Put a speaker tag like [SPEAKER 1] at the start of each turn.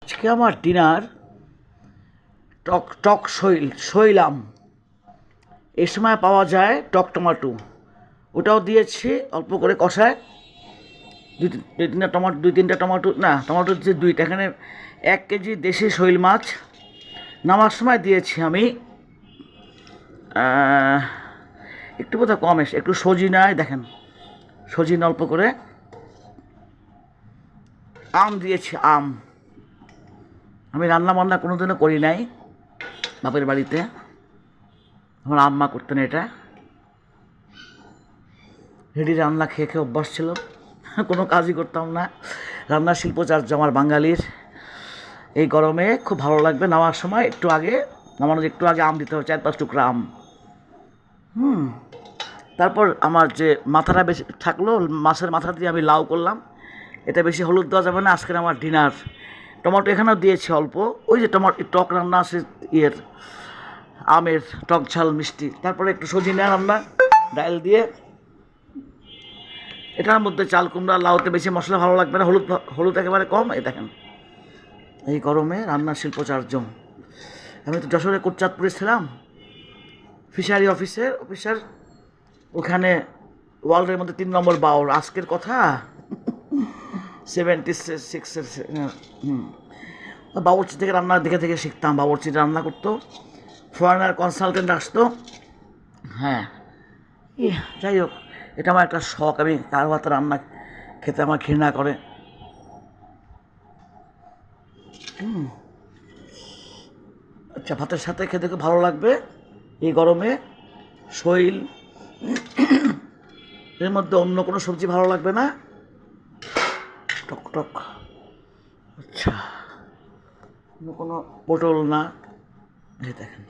[SPEAKER 1] আজকে আমার ডিনার টক টক শৈলাম। এই সময় পাওয়া যায় টক টমাটো, ওটাও দিয়েছি অল্প করে কষায়। দুই তিনটা টমাটো, না টমাটো দিয়েছি দুইটা। এখানে 1 কেজি দেশি শৈল মাছ। নামার সময় দিয়েছি আমি একটু বোধহয় কম এসে, একটু সজিনায় দেখেন, সজিনা অল্প করে, আম দিয়েছি। আমি রান্না বান্না কোনোদিনও করি নাই বাপের বাড়িতে, আমার আম্মা করতেন এটা। রেডি রান্না খেয়ে খেয়ে অভ্যাস ছিল, কোনো কাজই করতাম না। রান্নার শিল্পচার্য আমার বাঙালির। এই গরমে খুব ভালো লাগবে নামার সময় নামানোর একটু আগে আম দিতে হবে, 4-5 টুকরা আম। তারপর আমার যে মাথাটা বেশি থাকলো, মাছের মাথা দিয়ে আমি লাউ করলাম। এটা বেশি হলুদ দেওয়া যাবে না। আজকের আমার ডিনার টমেটো এখানেও দিয়েছি অল্প, ওই যে টক রান্না আছে আমের টক ঝাল মিষ্টি। তারপরে একটু সজিনা রান্না ডাল দিয়ে। এটার মধ্যে চাল কুমড়া, লাউতে বেশি মশলা ভালো লাগবে না, হলুদ একেবারে কম। এই দেখেন, এই গরমে রান্নার শিল্পচার্য। আমি তো যশোরে কোটচাঁদপুরে ছিলাম, ফিশারি অফিসার। ওখানে ওয়ার্ল্ডের মধ্যে 3 নম্বর বাউর। আজকের কথা 76-এর। বাবুর্চি থেকে রান্না দেখে শিখতাম। বাবুর্চি রান্না করতো, ফরেনার কনসালটেন্ট আসতো। হ্যাঁ, যাই হোক, এটা আমার একটা শখ। আমি কারো হাতে রান্না খেতে আমার ঘৃণা করে। আচ্ছা, ভাতের সাথে খেতে খুব ভালো লাগবে এই গরমে। শৈল, এর মধ্যে অন্য কোনো সবজি ভালো লাগবে না। টক টক। আচ্ছা, অন্য কোনো পটল না। এই দেখেন।